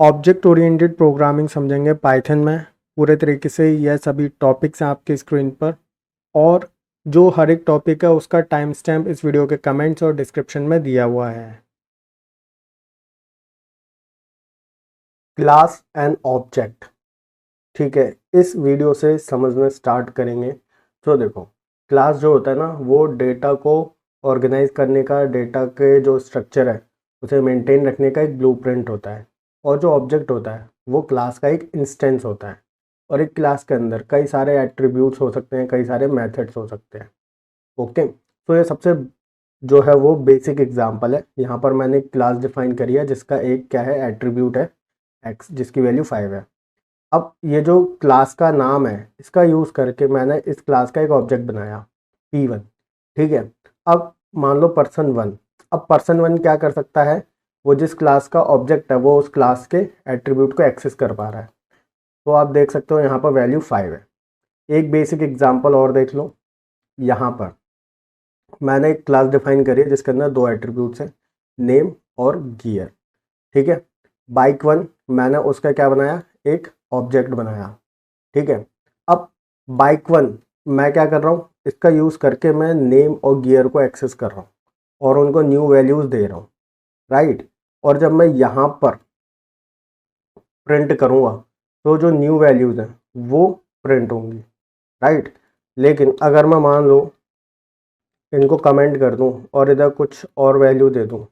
Object oriented programming समझेंगे Python में पूरे तरीके से। यह सभी टॉपिक्स हैं आपके स्क्रीन पर, और जो हर एक टॉपिक है उसका टाइम स्टैम्प इस वीडियो के कमेंट्स और डिस्क्रिप्शन में दिया हुआ है। क्लास एंड ऑब्जेक्ट, ठीक है, इस वीडियो से समझना स्टार्ट करेंगे। तो देखो, क्लास जो होता है ना, वो डेटा को ऑर्गेनाइज करने का, डेटा के जो स्ट्रक्चर है उसे मेंटेन रखने का एक ब्लूप्रिंट होता है। और जो ऑब्जेक्ट होता है वो क्लास का एक इंस्टेंस होता है। और एक क्लास के अंदर कई सारे एट्रीब्यूट्स हो सकते हैं, कई सारे मेथड्स हो सकते हैं। ओके, तो ये सबसे जो है वो बेसिक एग्जांपल है। यहाँ पर मैंने क्लास डिफाइन करी है जिसका एक क्या है, एट्रीब्यूट है एक्स, जिसकी वैल्यू 5 है। अब ये जो क्लास का नाम है इसका यूज़ करके मैंने इस क्लास का एक ऑब्जेक्ट बनाया P1, ठीक है। अब मान लो पर्सन 1, अब पर्सन 1 क्या कर सकता है, वो जिस क्लास का ऑब्जेक्ट है वो उस क्लास के एट्रीब्यूट को एक्सेस कर पा रहा है। तो आप देख सकते हो यहाँ पर वैल्यू 5 है। एक बेसिक एग्जांपल और देख लो। यहाँ पर मैंने एक क्लास डिफाइन करी है जिसके अंदर दो एट्रीब्यूट्स हैं, नेम और गियर, ठीक है। बाइक 1 मैंने उसका क्या बनाया, एक ऑब्जेक्ट बनाया, ठीक है। अब बाइक 1 मैं क्या कर रहा हूँ, इसका यूज़ करके मैं नेम और गियर को एक्सेस कर रहा हूँ और उनको न्यू वैल्यूज़ दे रहा हूँ, राइट। और जब मैं यहाँ पर प्रिंट करूँगा तो जो न्यू वैल्यूज़ हैं वो प्रिंट होंगी, राइट। लेकिन अगर मैं मान लो इनको कमेंट कर दूँ और इधर कुछ और वैल्यू दे दूँ,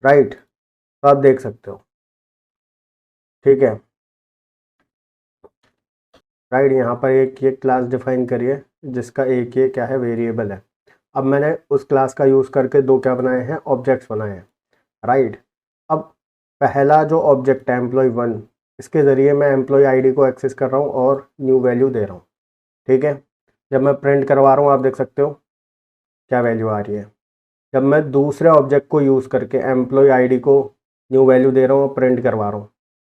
राइट, तो आप देख सकते हो, ठीक है, राइट। यहाँ पर एक ये क्लास डिफाइन करिए जिसका एक ये क्या है, वेरिएबल है। अब मैंने उस क्लास का यूज़ करके दो क्या बनाए हैं, ऑब्जेक्ट्स बनाए हैं, राइट। अब पहला जो ऑब्जेक्ट है एम्प्लॉय 1, इसके ज़रिए मैं एम्प्लॉय आईडी को एक्सेस कर रहा हूँ और न्यू वैल्यू दे रहा हूँ, ठीक है। जब मैं प्रिंट करवा रहा हूँ आप देख सकते हो क्या वैल्यू आ रही है। जब मैं दूसरे ऑब्जेक्ट को यूज़ करके एम्प्लॉय आईडी को न्यू वैल्यू दे रहा हूँ और प्रिंट करवा रहा हूँ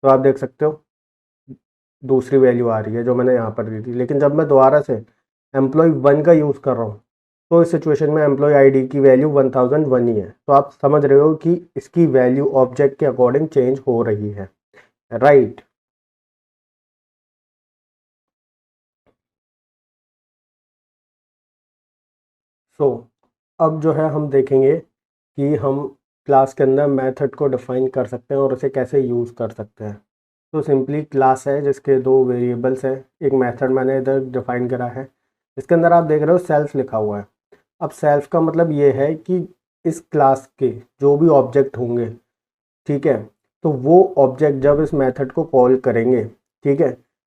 तो आप देख सकते हो दूसरी वैल्यू आ रही है जो मैंने यहाँ पर दी थी। लेकिन जब मैं दोबारा से एम्प्लॉय 1 का यूज़ कर रहा हूँ तो इस सिचुएशन में एम्प्लॉय आईडी की वैल्यू 1001 ही है। तो आप समझ रहे हो कि इसकी वैल्यू ऑब्जेक्ट के अकॉर्डिंग चेंज हो रही है, राइट। सो अब जो है हम देखेंगे कि हम क्लास के अंदर मेथड को डिफाइन कर सकते हैं और उसे कैसे यूज़ कर सकते हैं। तो सिंपली क्लास है जिसके दो वेरिएबल्स हैं, एक मेथड मैंने इधर डिफाइन करा है। इसके अंदर आप देख रहे हो सेल्फ लिखा हुआ है। अब सेल्फ का मतलब ये है कि इस क्लास के जो भी ऑब्जेक्ट होंगे, ठीक है, तो वो ऑब्जेक्ट जब इस मेथड को कॉल करेंगे, ठीक है,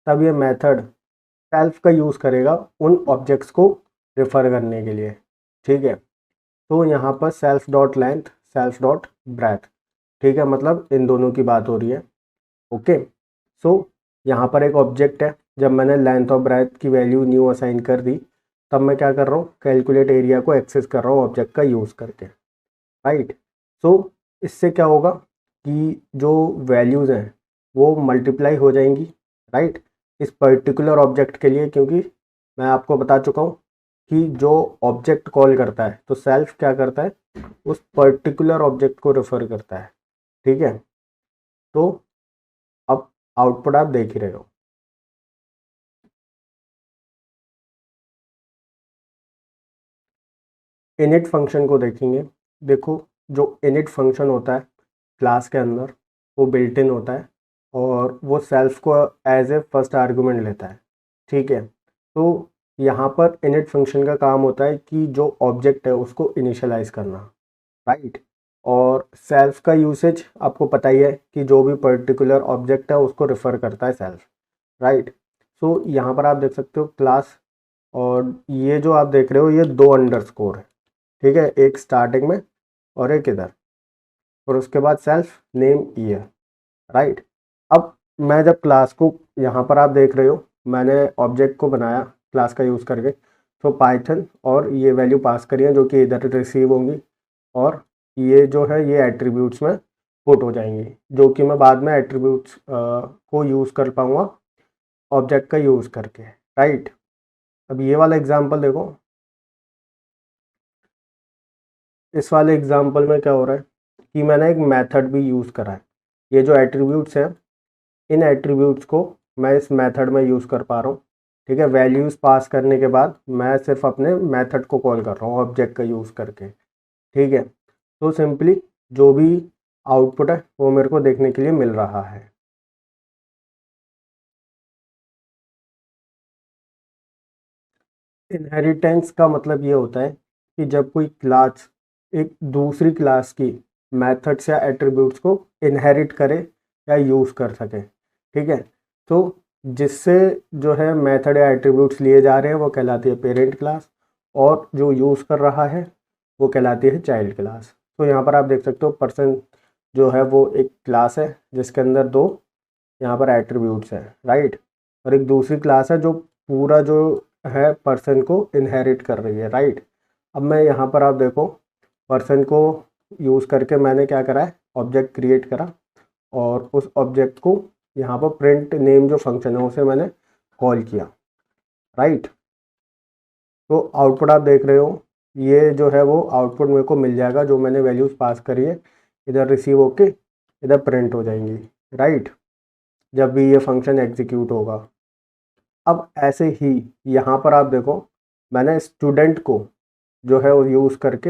तब ये मेथड सेल्फ का यूज़ करेगा उन ऑब्जेक्ट्स को रेफर करने के लिए, ठीक है। तो यहाँ पर self dot length, self dot breadth, ठीक है, मतलब इन दोनों की बात हो रही है। ओके, सो यहाँ पर एक ऑब्जेक्ट है, जब मैंने लेंथ और ब्रेथ की वैल्यू न्यू असाइन कर दी तब मैं क्या कर रहा हूँ, कैलकुलेट एरिया को एक्सेस कर रहा हूँ ऑब्जेक्ट का यूज़ करके, राइट। सो इससे क्या होगा कि जो वैल्यूज़ हैं वो मल्टीप्लाई हो जाएंगी, राइट, इस पर्टिकुलर ऑब्जेक्ट के लिए। क्योंकि मैं आपको बता चुका हूँ कि जो ऑब्जेक्ट कॉल करता है तो सेल्फ क्या करता है, उस पर्टिकुलर ऑब्जेक्ट को रेफर करता है, ठीक है। तो अब आउटपुट आप देख ही रहे हो। इनिट फंक्शन को देखेंगे। देखो, जो इनिट फंक्शन होता है क्लास के अंदर वो बिल्ट इन होता है और वो सेल्फ को एज ए फर्स्ट आर्गुमेंट लेता है, ठीक है। तो यहाँ पर इनिट फंक्शन का काम होता है कि जो ऑब्जेक्ट है उसको इनिशियलाइज करना, राइट। और सेल्फ का यूसेज आपको पता ही है कि जो भी पर्टिकुलर ऑब्जेक्ट है उसको रेफर करता है सेल्फ, राइट। सो यहाँ पर आप देख सकते हो क्लास, और ये जो आप देख रहे हो ये दो अंडरस्कोर है, ठीक है, एक स्टार्टिंग में और एक इधर, और उसके बाद सेल्फ नेम ईयर, राइट। अब मैं जब क्लास को, यहाँ पर आप देख रहे हो मैंने ऑब्जेक्ट को बनाया क्लास का यूज़ करके, तो पाइथन और ये वैल्यू पास करी है जो कि इधर रिसीव होंगी, और ये जो है ये एट्रीब्यूट्स में पुट हो जाएंगी जो कि मैं बाद में एट्रीब्यूट्स को यूज़ कर पाऊँगा ऑब्जेक्ट का यूज़ करके, राइट। अब ये वाला एग्जांपल देखो, इस वाले एग्जांपल में क्या हो रहा है कि मैंने एक मेथड भी यूज़ करा है। ये जो एट्रीब्यूट्स हैं, इन एट्रीब्यूट्स को मैं इस मेथड में यूज़ कर पा रहा हूँ। ठीक है, वैल्यूज़ पास करने के बाद मैं सिर्फ अपने मेथड को कॉल कर रहा हूँ ऑब्जेक्ट का यूज़ करके। ठीक है, तो सिंपली जो भी आउटपुट है वो मेरे को देखने के लिए मिल रहा है। इनहेरिटेंस का मतलब ये होता है कि जब कोई क्लास एक दूसरी क्लास की मेथड्स या एट्रीब्यूट्स को इनहेरिट करे या यूज़ कर सके। ठीक है, तो जिससे जो है मेथड या एट्रीब्यूट्स लिए जा रहे हैं वो कहलाती है पेरेंट क्लास, और जो यूज़ कर रहा है वो कहलाती है चाइल्ड क्लास। तो यहाँ पर आप देख सकते हो पर्सन जो है वो एक क्लास है जिसके अंदर दो यहाँ पर एट्रीब्यूट्स हैं, राइट, और एक दूसरी क्लास है जो पूरा जो है पर्सन को इनहेरिट कर रही है, राइट। अब मैं यहाँ पर आप देखो पर्सन को यूज़ करके मैंने क्या करा है, ऑब्जेक्ट क्रिएट करा, और उस ऑब्जेक्ट को यहाँ पर प्रिंट नेम जो फंक्शन है उसे मैंने कॉल किया, राइट। तो आउटपुट आप देख रहे हो, ये जो है वो आउटपुट मेरे को मिल जाएगा जो मैंने वैल्यूज़ पास करी है, इधर रिसीव होके इधर प्रिंट हो जाएंगी, राइट, जब भी ये फंक्शन एग्जीक्यूट होगा। अब ऐसे ही यहाँ पर आप देखो मैंने स्टूडेंट को जो है वो यूज़ करके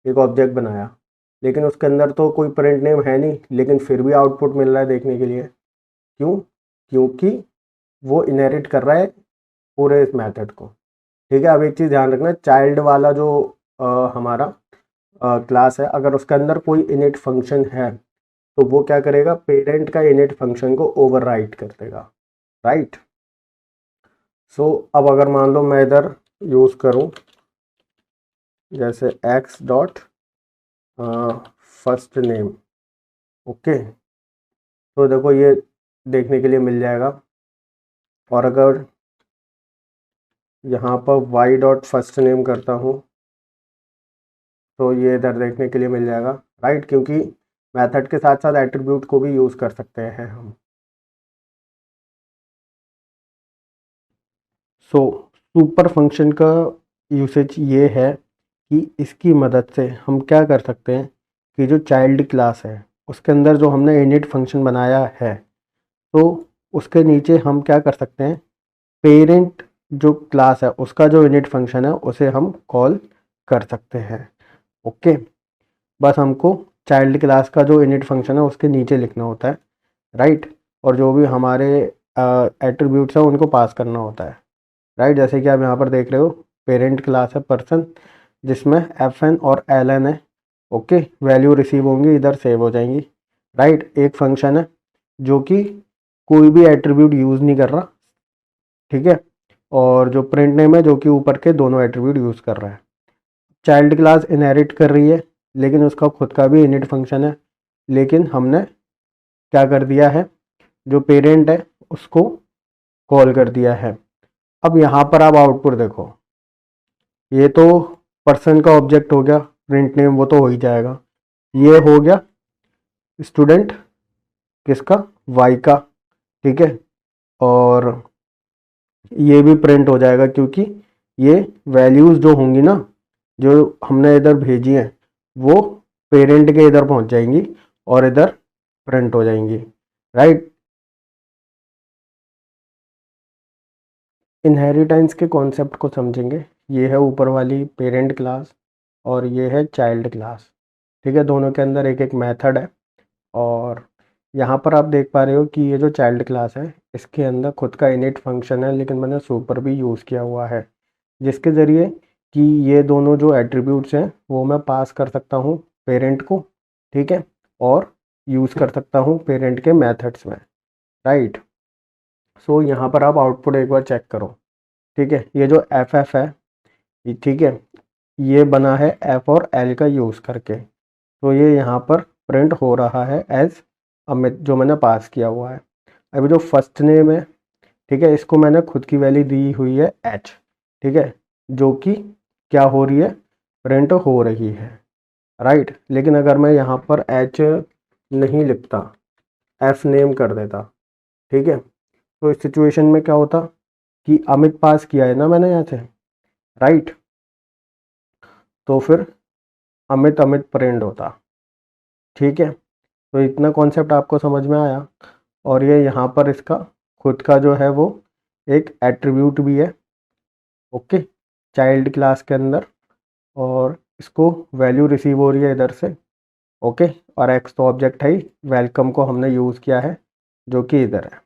एक ऑब्जेक्ट बनाया, लेकिन उसके अंदर तो कोई प्रिंट नेम है नहीं, लेकिन फिर भी आउटपुट मिल रहा है देखने के लिए। क्यों? क्योंकि वो इनहेरिट कर रहा है पूरे इस मेथड को। ठीक है, अब एक चीज़ ध्यान रखना, चाइल्ड वाला जो हमारा क्लास है, अगर उसके अंदर कोई इनिट फंक्शन है तो वो क्या करेगा, पेरेंट का इनिट फंक्शन को ओवरराइट कर देगा, राइट। सो अब अगर मान लो मैं इधर यूज़ करूं जैसे x dot first name, okay, तो देखो ये देखने के लिए मिल जाएगा। और अगर यहाँ पर y डॉट फर्स्ट नेम करता हूँ तो ये इधर देखने के लिए मिल जाएगा, राइट, क्योंकि मेथड के साथ साथ एट्रीब्यूट को भी यूज़ कर सकते हैं हम। सो सुपर फंक्शन का यूसेज ये है कि इसकी मदद से हम क्या कर सकते हैं कि जो चाइल्ड क्लास है उसके अंदर जो हमने इनिट फंक्शन बनाया है, तो उसके नीचे हम क्या कर सकते हैं, पेरेंट जो क्लास है उसका जो इनिट फंक्शन है उसे हम कॉल कर सकते हैं। ओके, बस हमको चाइल्ड क्लास का जो इनिट फंक्शन है उसके नीचे लिखना होता है, राइट, और जो भी हमारे एट्रीब्यूट्स हैं उनको पास करना होता है, राइट। जैसे कि आप यहाँ पर देख रहे हो पेरेंट क्लास है पर्सन जिसमें FN और LN है, ओके, वैल्यू रिसीव होंगी इधर सेव हो जाएंगी, राइट। एक फंक्शन है जो कि कोई भी एट्रीब्यूट यूज़ नहीं कर रहा, ठीक है, और जो प्रिंट नेम है जो कि ऊपर के दोनों एट्रीब्यूट यूज़ कर रहा है। चाइल्ड क्लास इनहेरिट कर रही है लेकिन उसका खुद का भी इनिट फंक्शन है, लेकिन हमने क्या कर दिया है, जो पेरेंट है उसको कॉल कर दिया है। अब यहाँ पर आप आउटपुट देखो, ये तो पर्सन का ऑब्जेक्ट हो गया, प्रिंट नेम वो तो हो ही जाएगा, ये हो गया स्टूडेंट किसका, वाई का, ठीक है, और ये भी प्रिंट हो जाएगा क्योंकि ये वैल्यूज़ जो होंगी ना जो हमने इधर भेजी हैं वो पेरेंट के इधर पहुंच जाएंगी और इधर प्रिंट हो जाएंगी, राइट। इनहेरिटेंस के कॉन्सेप्ट को समझेंगे, ये है ऊपर वाली पेरेंट क्लास और ये है चाइल्ड क्लास, ठीक है, दोनों के अंदर एक एक मेथड है। और यहाँ पर आप देख पा रहे हो कि ये जो चाइल्ड क्लास है इसके अंदर खुद का इनिट फंक्शन है, लेकिन मैंने सुपर भी यूज़ किया हुआ है जिसके ज़रिए कि ये दोनों जो एट्रीब्यूट्स हैं वो मैं पास कर सकता हूँ पेरेंट को, ठीक है, और यूज़ कर सकता हूँ पेरेंट के मेथड्स में, राइट। सो यहाँ पर आप आउटपुट एक बार चेक करो, ठीक है, ये जो एफ है, ठीक है, ये बना है F और L का यूज़ करके, तो ये यहाँ पर प्रिंट हो रहा है एज अमित जो मैंने पास किया हुआ है। अभी जो फर्स्ट नेम है, ठीक है, इसको मैंने खुद की वैल्यू दी हुई है H, ठीक है, जो कि क्या हो रही है, प्रिंट हो रही है, राइट। लेकिन अगर मैं यहाँ पर H नहीं लिखता, F नेम कर देता, ठीक है, तो इस सिचुएशन में क्या होता कि अमित पास किया है ना मैंने यहाँ से, राइट, तो फिर अमित अमित प्रिंट होता, ठीक है। तो इतना कॉन्सेप्ट आपको समझ में आया। और ये यहाँ पर इसका खुद का जो है वो एक एट्रीब्यूट भी है, ओके, चाइल्ड क्लास के अंदर, और इसको वैल्यू रिसीव हो रही है इधर से, ओके। और एक्स तो ऑब्जेक्ट है ही, वेलकम को हमने यूज़ किया है जो कि इधर है,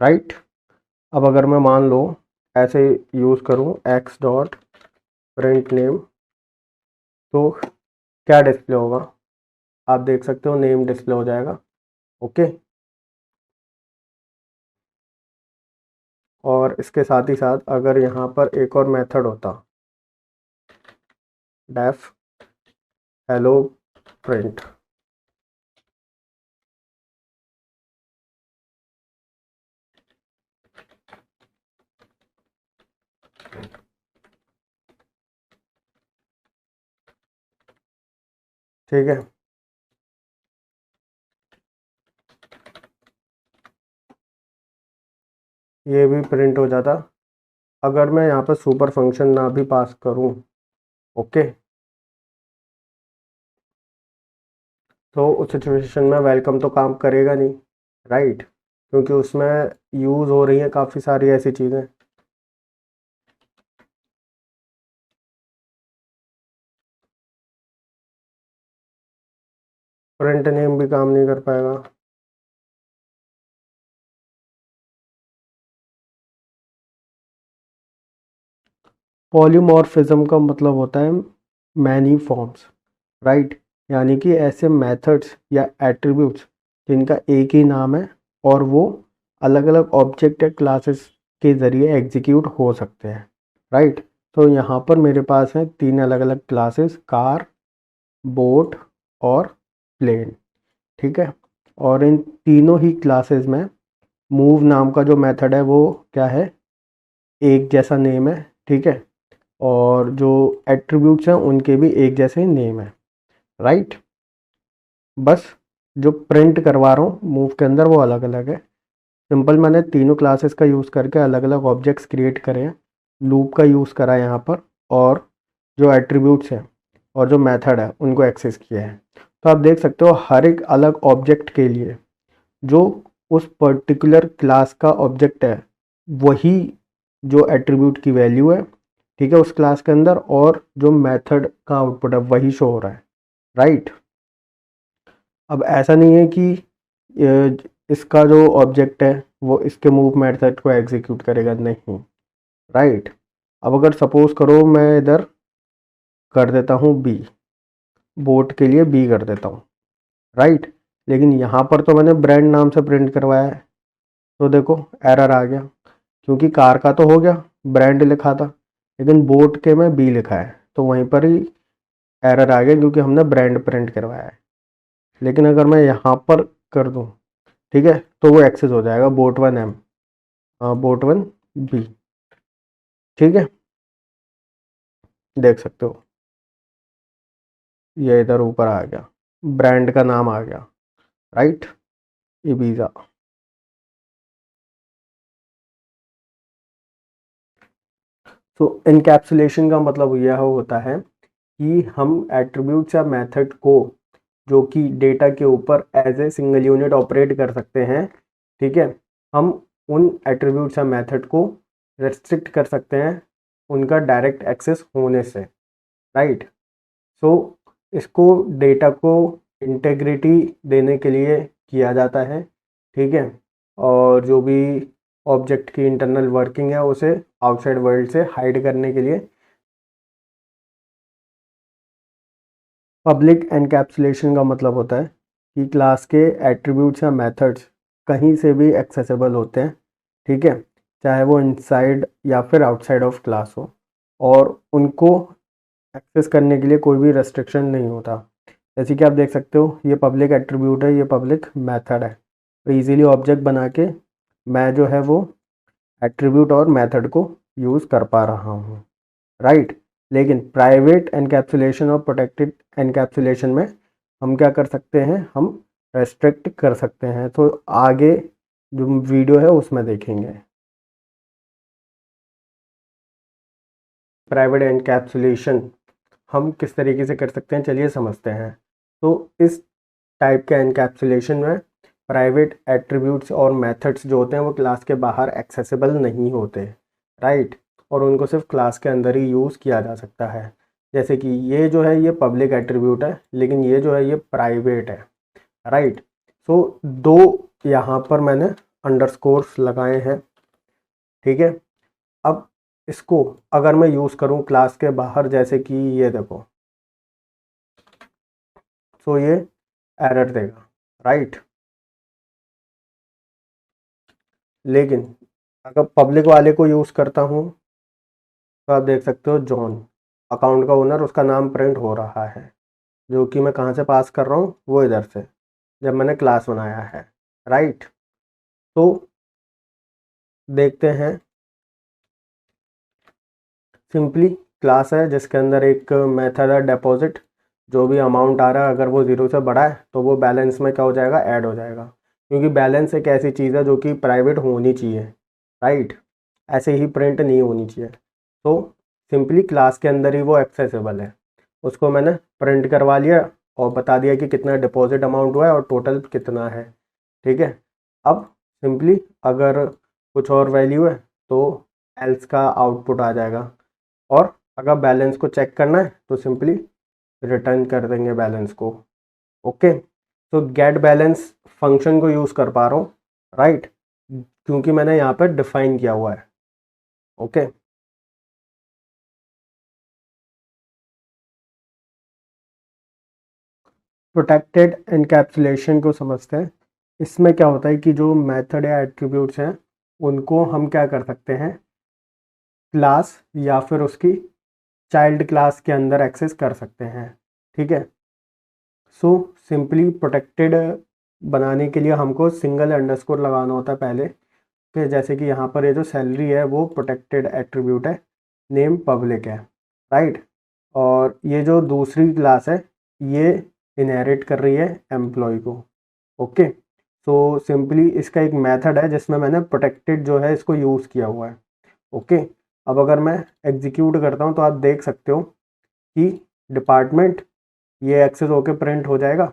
राइट। अब अगर मैं मान लो ऐसे यूज़ करूँ एक्स डॉट प्रिंट नेम, तो क्या डिस्प्ले होगा, आप देख सकते हो नेम डिस्प्ले हो जाएगा, ओके। और इसके साथ ही साथ अगर यहाँ पर एक और मेथड होता, डेफ हेलो प्रिंट, ठीक है। ये भी प्रिंट हो जाता अगर मैं यहाँ पर सुपर फंक्शन ना भी पास करूँ, ओके। तो उस सिचुएशन में वेलकम तो काम करेगा नहीं, राइट, क्योंकि उसमें यूज़ हो रही हैं काफ़ी सारी ऐसी चीज़ें। प्रिंट नेम भी काम नहीं कर पाएगा। पॉलीमॉर्फिज्म का मतलब होता है मैनी फॉर्म्स, राइट, यानी कि ऐसे मेथड्स या एट्रीब्यूट्स जिनका एक ही नाम है और वो अलग अलग ऑब्जेक्ट या क्लासेस के ज़रिए एग्जीक्यूट हो सकते हैं, राइट। तो यहाँ पर मेरे पास हैं 3 अलग अलग क्लासेस, कार, बोट और प्लेन, ठीक है। और इन तीनों ही क्लासेस में मूव नाम का जो मेथड है वो क्या है, एक जैसा नेम है, ठीक है। और जो एट्रीब्यूट्स हैं उनके भी एक जैसे नेम है, राइट। बस जो प्रिंट करवा रहा हूँ मूव के अंदर वो अलग अलग है। सिंपल, मैंने तीनों क्लासेस का यूज़ करके अलग अलग ऑब्जेक्ट्स क्रिएट करे हैं, लूप का यूज़ करा है यहाँ पर, और जो एट्रीब्यूट्स हैं और जो मेथड है उनको एक्सेस किया है। तो आप देख सकते हो हर एक अलग ऑब्जेक्ट के लिए जो उस पर्टिकुलर क्लास का ऑब्जेक्ट है वही जो एट्रीब्यूट की वैल्यू है, ठीक है, उस क्लास के अंदर, और जो मेथड का आउटपुट है वही शो हो रहा है, राइट। अब ऐसा नहीं है कि इसका जो ऑब्जेक्ट है वो इसके मूव मेथड को एग्जीक्यूट करेगा, नहीं, राइट। अब अगर सपोज करो मैं इधर कर देता हूँ बी, बोट के लिए बी कर देता हूँ, राइट, लेकिन यहाँ पर तो मैंने ब्रांड नाम से प्रिंट करवाया है, तो देखो एरर आ गया, क्योंकि कार का तो हो गया, ब्रांड लिखा था, लेकिन बोट के में बी लिखा है, तो वहीं पर ही एरर आ गया क्योंकि हमने ब्रांड प्रिंट करवाया है। लेकिन अगर मैं यहाँ पर कर दूँ, ठीक है, तो वो एक्सेस हो जाएगा बोट 1 एम, बोट 1 बी, ठीक है, देख सकते हो ये इधर ऊपर आ गया, ब्रांड का नाम आ गया, राइट, इबीजा। तो इनकैप्सुलेशन का मतलब यह होता है कि हम एट्रीब्यूट्स या मेथड को जो कि डेटा के ऊपर as a single unit operate कर सकते हैं, ठीक है, हम उन एट्रीब्यूट्स या मेथड को रेस्ट्रिक्ट कर सकते हैं उनका डायरेक्ट एक्सेस होने से, राइट। सो इसको डेटा को इंटेग्रिटी देने के लिए किया जाता है, ठीक है, और जो भी ऑब्जेक्ट की इंटरनल वर्किंग है उसे आउटसाइड वर्ल्ड से हाइड करने के लिए। पब्लिक एनकैप्सुलेशन का मतलब होता है कि क्लास के एट्रीब्यूट्स या मेथड्स कहीं से भी एक्सेसिबल होते हैं, ठीक है, चाहे वो इनसाइड या फिर आउटसाइड ऑफ क्लास हो, और उनको एक्सेस करने के लिए कोई भी रेस्ट्रिक्शन नहीं होता। जैसे कि आप देख सकते हो ये पब्लिक एट्रीब्यूट है, ये पब्लिक मेथड है, तो इजीली ऑब्जेक्ट बना के मैं जो है वो एट्रीब्यूट और मेथड को यूज़ कर पा रहा हूँ, राइट। लेकिन प्राइवेट एनकैप्सुलेशन और प्रोटेक्टेड एनकैप्सुलेशन में हम क्या कर सकते हैं, हम रेस्ट्रिक्ट कर सकते हैं, तो आगे जो वीडियो है उसमें देखेंगे। प्राइवेट एनकैप्सुलेशन हम किस तरीके से कर सकते हैं, चलिए समझते हैं। तो इस टाइप के एनकैप्सुलेशन में प्राइवेट एट्रीब्यूट्स और मेथड्स जो होते हैं वो क्लास के बाहर एक्सेसिबल नहीं होते, राइट, और उनको सिर्फ क्लास के अंदर ही यूज़ किया जा सकता है। जैसे कि ये जो है ये पब्लिक एट्रीब्यूट है, लेकिन ये जो है ये प्राइवेट है, राइट। सो दो यहाँ पर मैंने अंडरस्कोर्स लगाए हैं, ठीक है। अब इसको अगर मैं यूज़ करूँ क्लास के बाहर, जैसे कि ये देखो, सो ये एरर देगा, राइट। लेकिन अगर पब्लिक वाले को यूज़ करता हूँ तो आप देख सकते हो जॉन अकाउंट का ओनर, उसका नाम प्रिंट हो रहा है, जो कि मैं कहाँ से पास कर रहा हूँ, वो इधर से, जब मैंने क्लास बनाया है, राइट। तो देखते हैं, सिंपली क्लास है जिसके अंदर एक मेथड है डिपॉजिट, जो भी अमाउंट आ रहा है अगर वो 0 से बड़ा है तो वो बैलेंस में क्या हो जाएगा, ऐड हो जाएगा, क्योंकि बैलेंस एक ऐसी चीज़ है जो कि प्राइवेट होनी चाहिए, राइट, ऐसे ही प्रिंट नहीं होनी चाहिए। तो सिंपली क्लास के अंदर ही वो एक्सेसिबल है, उसको मैंने प्रिंट करवा लिया और बता दिया कि कितना डिपॉजिट अमाउंट हुआ है और टोटल कितना है, ठीक है। अब सिंपली अगर कुछ और वैल्यू है तो एल्स का आउटपुट आ जाएगा, और अगर बैलेंस को चेक करना है तो सिंपली रिटर्न कर देंगे बैलेंस को, ओके। तो गेट बैलेंस फंक्शन को यूज़ कर पा रहा हूँ, राइट, क्योंकि मैंने यहाँ पर डिफाइन किया हुआ है, ओके। प्रोटेक्टेड एनकैप्सुलेशन को समझते हैं। इसमें क्या होता है कि जो मेथड या एट्रीब्यूट्स हैं उनको हम क्या कर सकते हैं, क्लास या फिर उसकी चाइल्ड क्लास के अंदर एक्सेस कर सकते हैं, ठीक है। सो सिंपली प्रोटेक्टेड बनाने के लिए हमको सिंगल अंडरस्कोर लगाना होता है पहले, फिर जैसे कि यहाँ पर ये जो सैलरी है वो प्रोटेक्टेड एट्रीब्यूट है, नेम पब्लिक है, राइट, और ये जो दूसरी क्लास है ये इनहेरिट कर रही है एम्प्लॉय को, ओके। सो सिंपली इसका एक मेथड है जिसमें मैंने प्रोटेक्टेड जो है इसको यूज़ किया हुआ है, ओके। अब अगर मैं एग्जीक्यूट करता हूँ तो आप देख सकते हो कि डिपार्टमेंट ये एक्सेस होके प्रिंट हो जाएगा,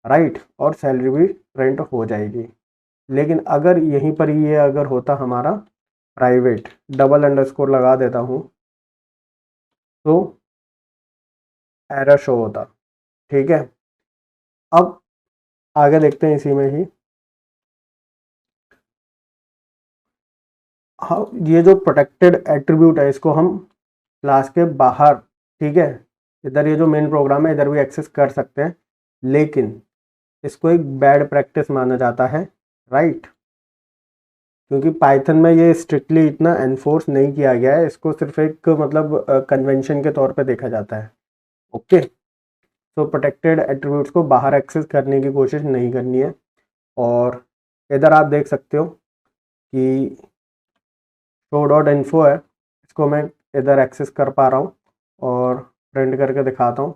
राइट, और सैलरी भी प्रिंट हो जाएगी। लेकिन अगर यहीं पर ये अगर होता हमारा प्राइवेट, डबल अंडरस्कोर लगा देता हूँ तो एरर शो होता, ठीक है। अब आगे देखते हैं इसी में ही, हाँ, ये जो प्रोटेक्टेड एट्रीब्यूट है इसको हम क्लास के बाहर, ठीक है, इधर ये जो मेन प्रोग्राम है इधर भी एक्सेस कर सकते हैं, लेकिन इसको एक बैड प्रैक्टिस माना जाता है, राइट, क्योंकि पाइथन में ये स्ट्रिक्टली इतना एनफोर्स नहीं किया गया है, इसको सिर्फ एक मतलब कन्वेंशन के तौर पे देखा जाता है, ओके। तो प्रोटेक्टेड एट्रीब्यूट्स को बाहर एक्सेस करने की कोशिश नहीं करनी है। और इधर आप देख सकते हो कि शो डॉट इन्फो है, इसको मैं इधर एक्सेस कर पा रहा हूँ और प्रिंट करके दिखाता हूँ,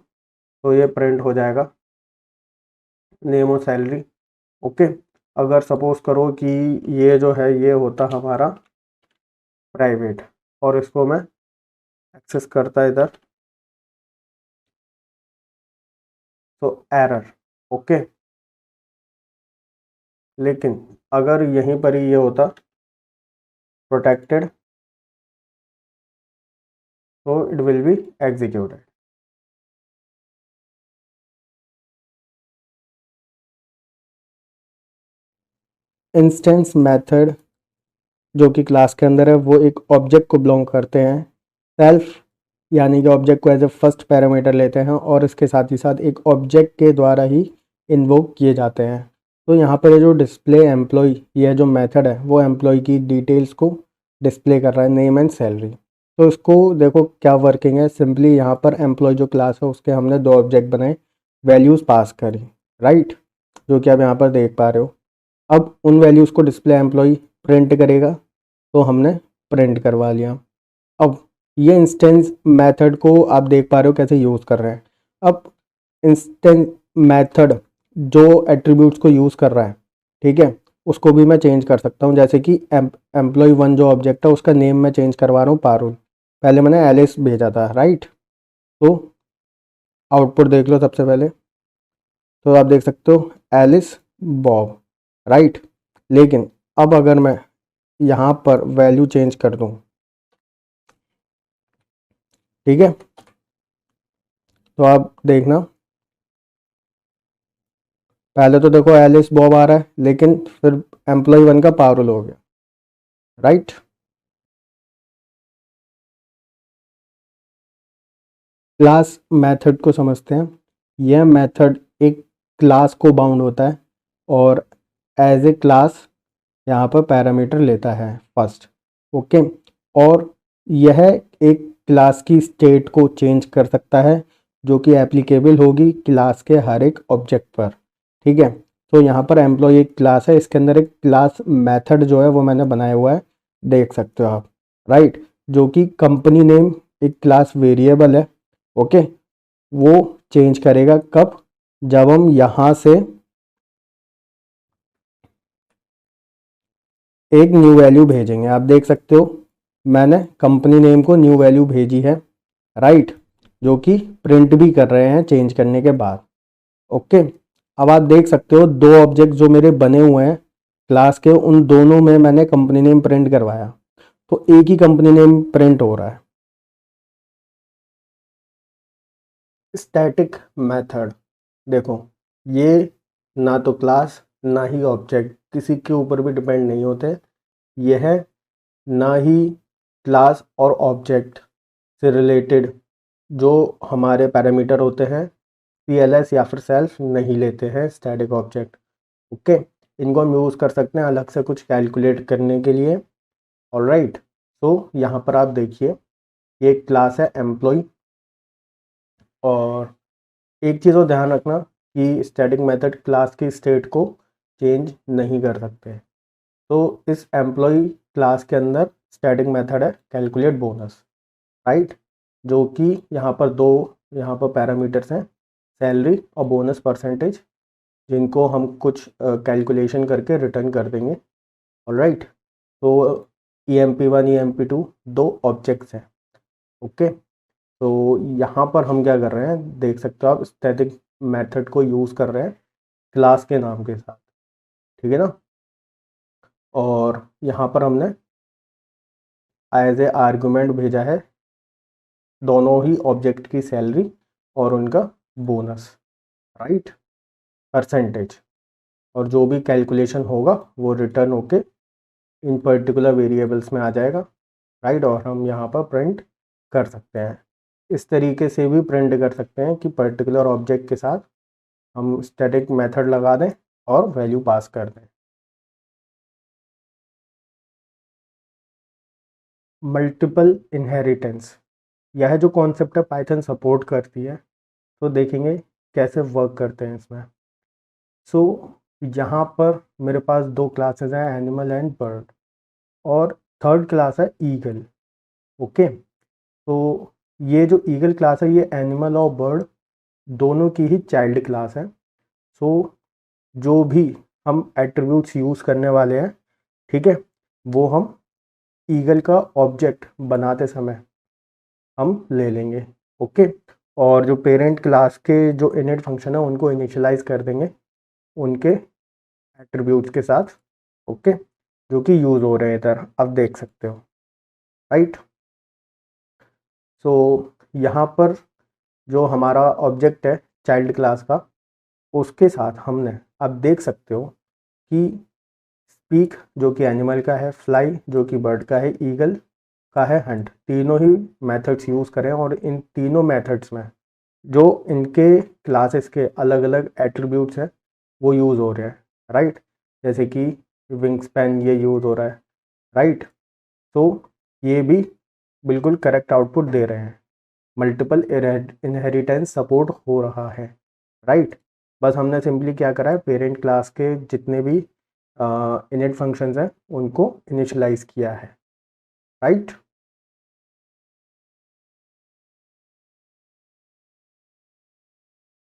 तो ये प्रिंट हो जाएगा नेम और सैलरी, ओके। अगर सपोज करो कि ये जो है ये होता हमारा प्राइवेट और इसको मैं एक्सेस करता इधर, तो एरर, ओके। लेकिन अगर यहीं पर ही ये होता प्रोटेक्टेड तो it will be executed. Instance method जो कि क्लास के अंदर है वो एक ऑब्जेक्ट को बिलोंग करते हैं, सेल्फ यानी कि ऑब्जेक्ट को एज ए फर्स्ट पैरामीटर लेते हैं और इसके साथ ही साथ एक ऑब्जेक्ट के द्वारा ही इन्वोक किए जाते हैं। तो यहाँ पर ये जो डिस्प्ले एम्प्लॉय, यह जो मेथड है वो एम्प्लॉय की डिटेल्स को डिस्प्ले कर रहा है, नेम एंड सैलरी। तो इसको देखो क्या वर्किंग है, सिंपली यहाँ पर एम्प्लॉय जो क्लास है उसके हमने दो ऑब्जेक्ट बनाए, वैल्यूज़ पास करी, राइट, जो कि आप यहाँ पर देख पा रहे हो। अब उन वैल्यूज़ को डिस्प्ले एम्प्लॉय प्रिंट करेगा, तो हमने प्रिंट करवा लिया। अब ये इंस्टेंस मेथड को आप देख पा रहे हो कैसे यूज़ कर रहे हैं। अब इंस्टेंस मेथड जो एट्रीब्यूट्स को यूज़ कर रहा है, ठीक है, उसको भी मैं चेंज कर सकता हूँ, जैसे कि एम्प्लॉय वन जो ऑब्जेक्ट है उसका नेम मैं चेंज करवा रहा हूँ पारुल, पहले मैंने एलिस भेजा था, राइट। तो आउटपुट देख लो सबसे पहले, तो आप देख सकते हो एलिस बॉब, राइट। लेकिन अब अगर मैं यहाँ पर वैल्यू चेंज कर दूँ, ठीक है, तो आप देखना पहले तो देखो एलिस बॉब आ रहा है, लेकिन फिर एम्प्लॉय 1 का पारुल हो गया, राइट। क्लास मेथड को समझते हैं। यह मेथड एक क्लास को बाउंड होता है और एज ए क्लास यहाँ पर पैरामीटर लेता है फर्स्ट, ओके। और यह एक क्लास की स्टेट को चेंज कर सकता है जो कि एप्लीकेबल होगी क्लास के हर एक ऑब्जेक्ट पर, ठीक है। तो यहाँ पर एम्प्लॉय एक क्लास है, इसके अंदर एक क्लास मेथड जो है वो मैंने बनाया हुआ है, देख सकते हो आप, राइट। जो कि कंपनी नेम एक क्लास वेरिएबल है, ओके। वो चेंज करेगा कब, जब हम यहाँ से एक न्यू वैल्यू भेजेंगे। आप देख सकते हो मैंने कंपनी नेम को न्यू वैल्यू भेजी है, राइट, जो कि प्रिंट भी कर रहे हैं चेंज करने के बाद, ओके। अब आप देख सकते हो दो ऑब्जेक्ट जो मेरे बने हुए हैं क्लास के, उन दोनों में मैंने कंपनी नेम प्रिंट करवाया, तो एक ही कंपनी नेम प्रिंट हो रहा है। स्टैटिक मेथड देखो, ये ना तो क्लास ना ही ऑब्जेक्ट किसी के ऊपर भी डिपेंड नहीं होते। यह ना ही क्लास और ऑब्जेक्ट से रिलेटेड जो हमारे पैरामीटर होते हैं पीएलएस या फिर सेल्फ नहीं लेते हैं स्टैटिक ऑब्जेक्ट, ओके। इनको हम यूज़ कर सकते हैं अलग से कुछ कैलकुलेट करने के लिए, ऑलराइट। तो यहाँ पर आप देखिए ये क्लास है एम्प्लॉय, और एक चीज़ और ध्यान रखना कि स्टैटिक मेथड क्लास की स्टेट को चेंज नहीं कर सकते। तो इस एम्प्लॉय क्लास के अंदर स्टैटिक मेथड है कैलकुलेट बोनस, राइट, जो कि यहाँ पर दो यहाँ पर पैरामीटर्स हैं सैलरी और बोनस परसेंटेज, जिनको हम कुछ कैलकुलेशन करके रिटर्न कर देंगे, ऑलराइट। तो EMP1 EMP2 दो ऑब्जेक्ट्स हैं, ओके। तो यहाँ पर हम क्या कर रहे हैं देख सकते हो आप, स्टैटिक मेथड को यूज़ कर रहे हैं क्लास के नाम के साथ, ठीक है ना। और यहाँ पर हमने एज ए आर्गुमेंट भेजा है दोनों ही ऑब्जेक्ट की सैलरी और उनका बोनस, राइट, परसेंटेज, और जो भी कैलकुलेशन होगा वो रिटर्न होके इन पर्टिकुलर वेरिएबल्स में आ जाएगा, राइट। और हम यहाँ पर प्रिंट कर सकते हैं, इस तरीके से भी प्रिंट कर सकते हैं कि पर्टिकुलर ऑब्जेक्ट के साथ हम स्टैटिक मेथड लगा दें और वैल्यू पास कर दें। मल्टीपल इनहेरिटेंस, यह जो कॉन्सेप्ट है पाइथन सपोर्ट करती है, तो देखेंगे कैसे वर्क करते हैं इसमें। सो यहाँ पर मेरे पास दो क्लासेस हैं एनिमल एंड बर्ड, और थर्ड क्लास है ईगल, ओके। तो ये जो ईगल क्लास है ये एनिमल और बर्ड दोनों की ही चाइल्ड क्लास है। सो जो भी हम एट्रीब्यूट्स यूज़ करने वाले हैं, ठीक है, वो हम ईगल का ऑब्जेक्ट बनाते समय हम ले लेंगे, ओके। और जो पेरेंट क्लास के जो इनिट फंक्शन है उनको इनिशियलाइज कर देंगे उनके एट्रीब्यूट्स के साथ, ओके, जो कि यूज़ हो रहे हैं इधर, आप देख सकते हो, राइट। सो यहाँ पर जो हमारा ऑब्जेक्ट है चाइल्ड क्लास का, उसके साथ हमने, आप देख सकते हो कि स्पीक जो कि एनिमल का है, फ्लाई जो कि बर्ड का है, ईगल का है, हंट, तीनों ही मेथड्स यूज़ करें। और इन तीनों मेथड्स में जो इनके क्लासेस के अलग अलग एट्रीब्यूट्स हैं वो यूज़ हो रहे हैं, राइट। जैसे कि विंग स्पैन ये यूज़ हो रहा है, राइट। तो ये भी बिल्कुल करेक्ट आउटपुट दे रहे हैं, मल्टीपल इनहेरिटेंस सपोर्ट हो रहा है, राइट। बस हमने सिंपली क्या करा है, पेरेंट क्लास के जितने भी इनिट फंक्शंस हैं उनको इनिशियलाइज किया है, राइट।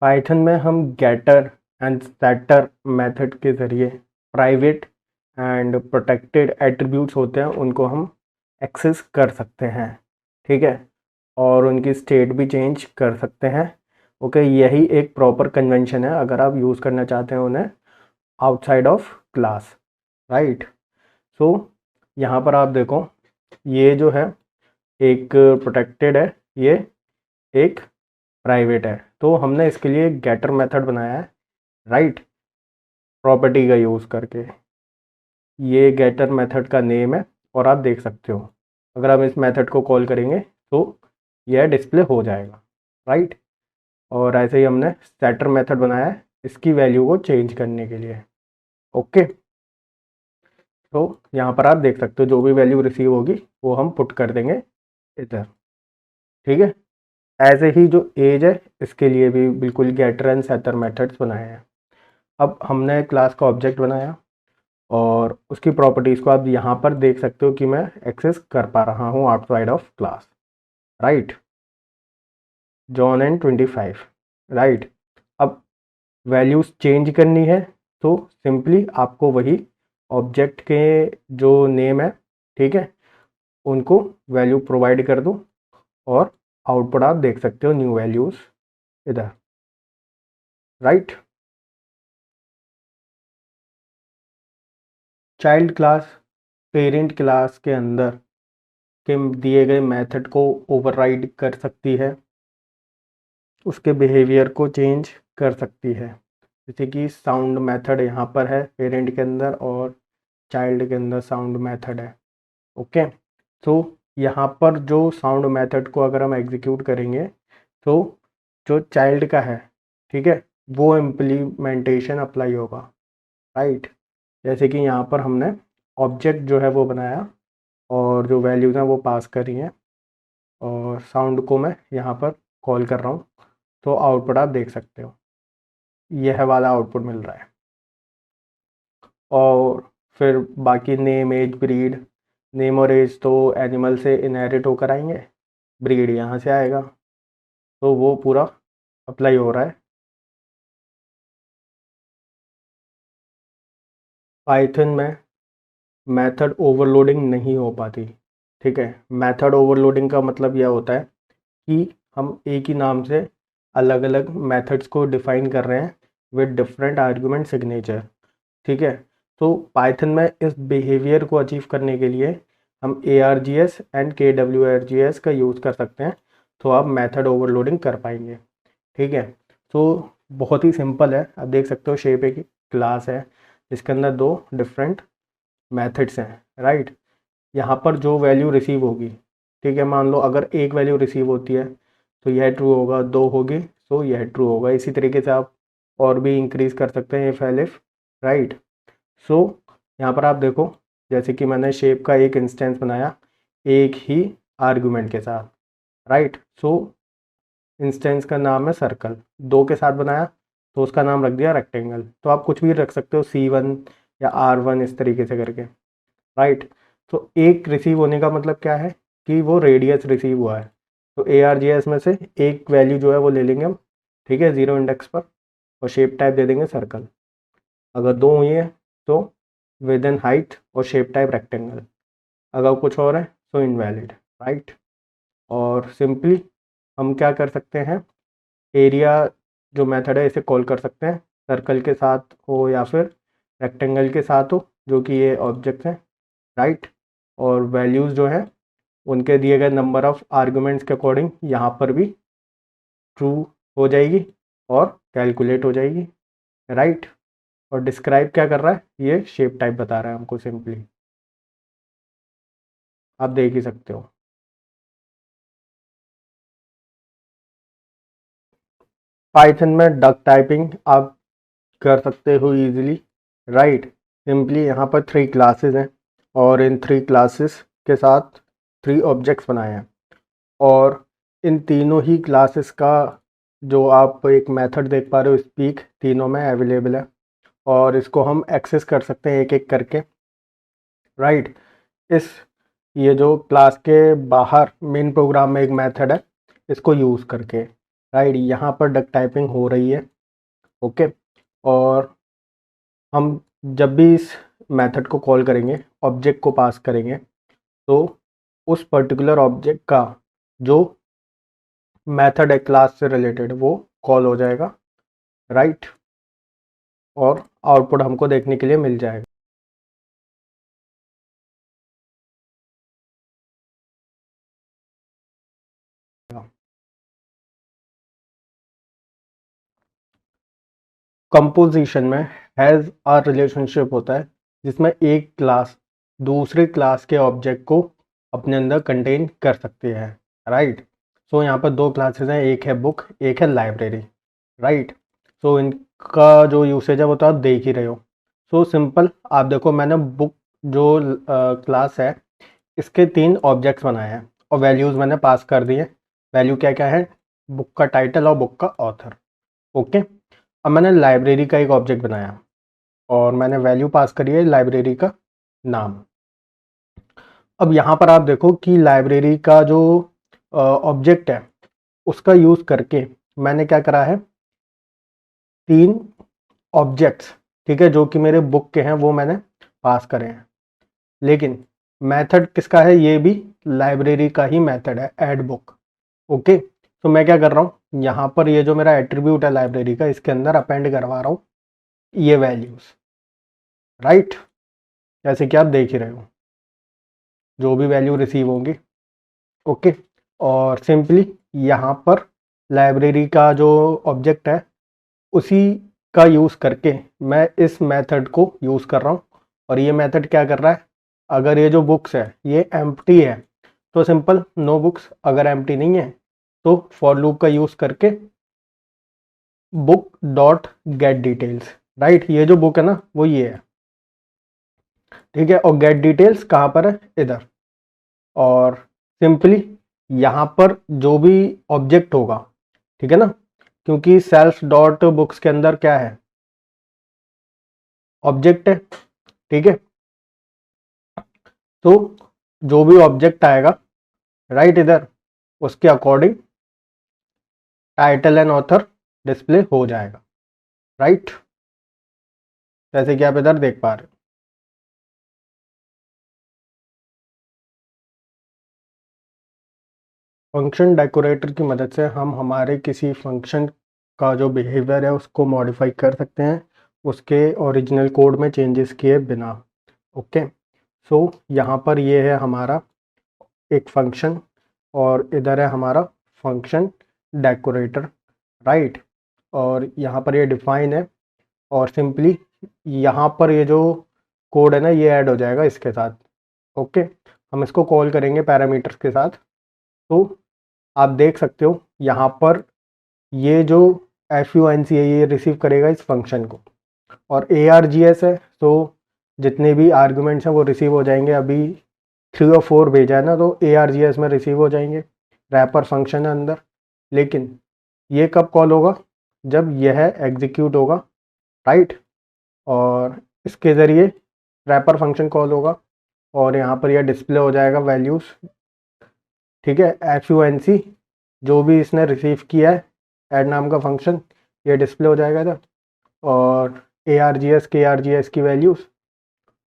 पाइथन में हम गेटर एंड सेटर मेथड के ज़रिए प्राइवेट एंड प्रोटेक्टेड एट्रीब्यूट्स होते हैं उनको हम एक्सेस कर सकते हैं, ठीक है, और उनकी स्टेट भी चेंज कर सकते हैं। ओके, यही एक प्रॉपर कन्वेंशन है अगर आप यूज़ करना चाहते हैं उन्हें आउटसाइड ऑफ क्लास, राइट। सो यहाँ पर आप देखो, ये जो है एक प्रोटेक्टेड है, ये एक प्राइवेट है, तो हमने इसके लिए गेटर मेथड बनाया है, राइट, प्रॉपर्टी का यूज़ करके। ये गेटर मेथड का नेम है और आप देख सकते हो अगर हम इस मेथड को कॉल करेंगे तो यह डिस्प्ले हो जाएगा, राइट। और ऐसे ही हमने सेटर मेथड बनाया है इसकी वैल्यू को चेंज करने के लिए, ओके। तो यहाँ पर आप देख सकते हो जो भी वैल्यू रिसीव होगी वो हम पुट कर देंगे इधर, ठीक है। ऐसे ही जो एज है इसके लिए भी बिल्कुल गेटर एंड सेटर मेथड्स बनाए हैं। अब हमने क्लास का ऑब्जेक्ट बनाया और उसकी प्रॉपर्टीज़ को आप यहाँ पर देख सकते हो कि मैं एक्सेस कर पा रहा हूँ outside of class, right, John and 25, right. अब वैल्यूज़ चेंज करनी है तो सिंपली आपको वही ऑब्जेक्ट के जो नेम है, ठीक है, उनको वैल्यू प्रोवाइड कर दो और आउटपुट आप देख सकते हो न्यू वैल्यूज़ इधर, right. Child class parent class के अंदर के दिए गए मेथड को ओवरराइड कर सकती है, उसके बिहेवियर को चेंज कर सकती है, जैसे कि साउंड मेथड यहाँ पर है पेरेंट के अंदर और चाइल्ड के अंदर साउंड मेथड है, ओके। तो यहाँ पर जो साउंड मेथड को अगर हम एग्जीक्यूट करेंगे तो जो चाइल्ड का है, ठीक है, वो इम्प्लीमेंटेशन अप्लाई होगा, राइट। जैसे कि यहाँ पर हमने ऑब्जेक्ट जो है वो बनाया और जो वैल्यूज़ हैं वो पास करी हैं और साउंड को मैं यहाँ पर कॉल कर रहा हूँ, तो आउटपुट आप देख सकते हो यह वाला आउटपुट मिल रहा है। और फिर बाकी नेम एज ब्रीड, नेम और एज तो एनिमल से इनहेरिट होकर आएंगे, ब्रीड यहाँ से आएगा, तो वो पूरा अप्लाई हो रहा है। पाइथन में मेथड ओवरलोडिंग नहीं हो पाती, ठीक है। मेथड ओवरलोडिंग का मतलब यह होता है कि हम एक ही नाम से अलग अलग मेथड्स को डिफाइन कर रहे हैं विद डिफरेंट आर्गुमेंट सिग्नेचर, ठीक है। तो पाइथन में इस बिहेवियर को अचीव करने के लिए हम ARGS एंड KWRGS का यूज़ कर सकते हैं, तो आप मेथड ओवरलोडिंग कर पाएंगे, ठीक है। तो बहुत ही सिंपल है, आप देख सकते हो शेप एक क्लास है जिसके अंदर दो डिफरेंट मेथड्स हैं, राइट। यहाँ पर जो वैल्यू रिसीव होगी, ठीक है, मान लो अगर एक वैल्यू रिसीव होती है तो यह ट्रू होगा, दो होगी तो यह ट्रू होगा, इसी तरीके से आप और भी इंक्रीज़ कर सकते हैं इफ़ एल्फ, राइट। सो यहाँ पर आप देखो जैसे कि मैंने शेप का एक इंस्टेंस बनाया एक ही आर्गुमेंट के साथ, राइट। सो इंस्टेंस का नाम है सर्कल, दो के साथ बनाया तो उसका नाम रख दिया रेक्टेंगल, तो आप कुछ भी रख सकते हो C1 या R1 इस तरीके से करके, राइट। तो एक रिसीव होने का मतलब क्या है कि वो रेडियस रिसीव हुआ है, तो ARGS में से एक वैल्यू जो है वो ले लेंगे हम, ठीक है, 0 इंडेक्स पर, और शेप टाइप दे देंगे सर्कल। अगर दो हुई है तो विद इन हाइट और शेप टाइप रेक्टेंगल, अगर कुछ और है तो इनवैलिड, राइट। और सिंपली हम क्या कर सकते हैं, एरिया जो मेथड है इसे कॉल कर सकते हैं, सर्कल के साथ हो या फिर रेक्टेंगल के साथ हो, जो कि ये ऑब्जेक्ट हैं, राइट। और वैल्यूज़ जो है उनके दिए गए नंबर ऑफ़ आर्गुमेंट्स के अकॉर्डिंग यहाँ पर भी ट्रू हो जाएगी और कैलकुलेट हो जाएगी, राइट। और डिस्क्राइब क्या कर रहा है, ये शेप टाइप बता रहा है हमको सिंपली, आप देख ही सकते हो। पाइथन में डक टाइपिंग आप कर सकते हो इजीली, राइट। सिंपली यहाँ पर 3 क्लासेस हैं और इन 3 क्लासेस के साथ 3 ऑब्जेक्ट्स बनाए हैं और इन तीनों ही क्लासेस का जो आप एक मेथड देख पा रहे हो स्पीक, तीनों में अवेलेबल है और इसको हम एक्सेस कर सकते हैं एक एक करके, राइट। इस ये जो क्लास के बाहर मेन प्रोग्राम में एक मेथड है इसको यूज़ करके, राइट, यहाँ पर डक टाइपिंग हो रही है, ओके। और हम जब भी इस मेथड को कॉल करेंगे, ऑब्जेक्ट को पास करेंगे, तो उस पर्टिकुलर ऑब्जेक्ट का जो मेथड है क्लास से रिलेटेड वो कॉल हो जाएगा, राइट, और आउटपुट हमको देखने के लिए मिल जाएगा। कंपोजिशन में हैज़ अ रिलेशनशिप होता है जिसमें एक क्लास दूसरे क्लास के ऑब्जेक्ट को अपने अंदर कंटेन कर सकती है, राइट। सो यहाँ पर दो क्लासेस हैं, एक है बुक, एक है लाइब्रेरी, राइट। सो इनका जो यूसेज है वो तो आप देख ही रहे हो। सो सिंपल, आप देखो मैंने बुक जो क्लास है इसके 3 ऑब्जेक्ट्स बनाए हैं और वैल्यूज़ मैंने पास कर दिए। वैल्यू क्या क्या है, बुक का टाइटल और बुक का ऑथर, ओके। अब मैंने लाइब्रेरी का एक ऑब्जेक्ट बनाया और मैंने वैल्यू पास करी है लाइब्रेरी का नाम। अब यहाँ पर आप देखो कि लाइब्रेरी का जो ऑब्जेक्ट है उसका यूज़ करके मैंने क्या करा है, 3 ऑब्जेक्ट्स, ठीक है, जो कि मेरे बुक के हैं वो मैंने पास करे हैं। लेकिन मेथड किसका है, ये भी लाइब्रेरी का ही मेथड है, ऐड बुक, ओके। तो मैं क्या कर रहा हूँ, यहाँ पर ये जो मेरा एट्रीब्यूट है लाइब्रेरी का इसके अंदर अपेंड करवा रहा हूँ ये वैल्यूज़, राइट, जैसे कि आप देख ही रहे हो जो भी वैल्यू रिसीव होंगी, ओके। और सिंपली यहाँ पर लाइब्रेरी का जो ऑब्जेक्ट है उसी का यूज़ करके मैं इस मेथड को यूज़ कर रहा हूँ। और ये मेथड क्या कर रहा है, अगर ये जो बुक्स है ये एम्प्टी है तो सिंपल नो बुक्स, अगर एम्प्टी नहीं है तो फॉर लूप का यूज़ करके book dot gate details, right. ये जो बुक है ना वो ये है, ठीक है, और गेट डिटेल्स कहाँ पर है, इधर। और सिंपली यहाँ पर जो भी ऑब्जेक्ट होगा, ठीक है ना, क्योंकि सेल्फ डॉट बुक्स के अंदर क्या है, ऑब्जेक्ट है, ठीक है। तो जो भी ऑब्जेक्ट आएगा, राइट, इधर उसके according title and author display हो जाएगा, राइट, जैसे कि आप इधर देख पा रहे हो। फंक्शन डेकोरेटर की मदद से हम हमारे किसी फंक्शन का जो बिहेवियर है उसको मॉडिफाई कर सकते हैं उसके ओरिजिनल कोड में चेंजेस किए बिना, ओके। सो यहाँ पर ये है हमारा एक फंक्शन और इधर है हमारा फंक्शन डेकोरेटर, राइट। और यहाँ पर ये डिफाइन है और सिंपली यहाँ पर ये जो कोड है ना ये ऐड हो जाएगा इसके साथ, ओके। हम इसको कॉल करेंगे पैरामीटर्स के साथ। तो आप देख सकते हो यहाँ पर ये जो FUNC है ये रिसीव करेगा इस फंक्शन को, और ARGS है तो जितने भी आर्गुमेंट्स हैं वो रिसीव हो जाएंगे। अभी 3 और 4 भेजा है ना तो ARGS में रिसीव हो जाएंगे, रैपर फंक्शन है अंदर। लेकिन ये कब कॉल होगा, जब यह एग्जीक्यूट होगा, राइट, और इसके ज़रिए रैपर फंक्शन कॉल होगा और यहाँ पर यह डिस्प्ले हो जाएगा वैल्यूज़, ठीक है। FUNC जो भी इसने रिसीव किया है ऐड नाम का फंक्शन ये डिस्प्ले हो जाएगा इधर, और ARGS KRGS की वैल्यूज़।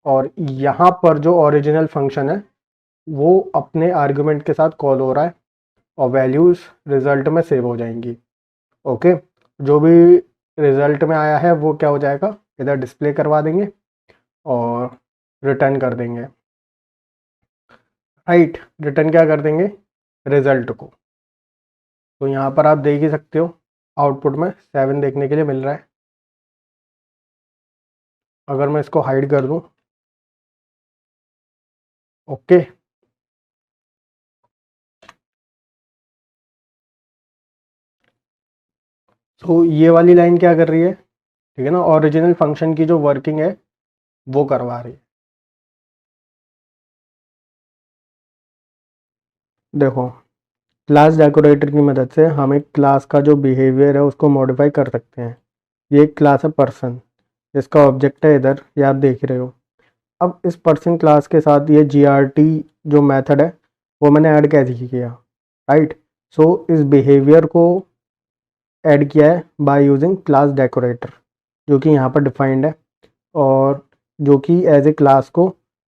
और यहाँ पर जो ओरिजिनल फंक्शन है वो अपने आर्गुमेंट के साथ कॉल हो रहा है और वैल्यूज़ रिज़ल्ट में सेव हो जाएंगी, ओके। जो भी रिज़ल्ट में आया है वो क्या हो जाएगा, इधर डिस्प्ले करवा देंगे और रिटर्न कर देंगे, राइट, रिटर्न क्या कर देंगे, रिज़ल्ट को। तो यहाँ पर आप देख ही सकते हो आउटपुट में 7 देखने के लिए मिल रहा है। अगर मैं इसको हाइड कर दूँ, ओके, तो ये वाली लाइन क्या कर रही है, ठीक है ना, ओरिजिनल फंक्शन की जो वर्किंग है वो करवा रही है। देखो क्लास डेकोरेटर की मदद से हम एक क्लास का जो बिहेवियर है उसको मॉडिफाई कर सकते हैं। ये एक क्लास है पर्सन, इसका ऑब्जेक्ट है इधर, ये आप देख रहे हो। अब इस पर्सन क्लास के साथ ये GRT जो मेथड है वो मैंने ऐड कैसे किया, राइट। सो इस बिहेवियर को ऐड किया है बाय यूजिंग क्लास डेकोरेटर जो कि यहाँ पर डिफाइंड है और जो कि एज ए क्लास को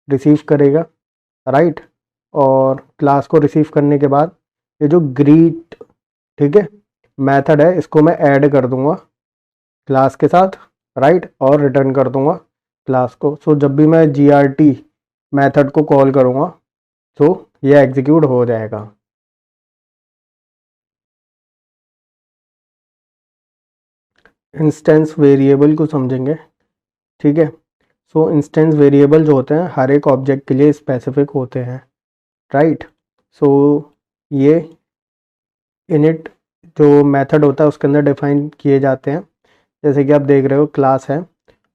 रिसीव करेगा, राइट। और क्लास को रिसीव करने के बाद ये जो ग्रीट, ठीक है, मेथड है इसको मैं ऐड कर दूंगा क्लास के साथ, राइट, और रिटर्न कर दूंगा क्लास को। सो जब भी मैं GRT मेथड को कॉल करूंगा तो ये एग्जीक्यूट हो जाएगा। इंस्टेंस वेरिएबल को समझेंगे, ठीक है। सो इंस्टेंस वेरिएबल जो होते हैं हर एक ऑब्जेक्ट के लिए स्पेसिफिक होते हैं, राइट। सो ये इनिट जो मेथड होता है उसके अंदर डिफाइन किए जाते हैं। जैसे कि आप देख रहे हो क्लास है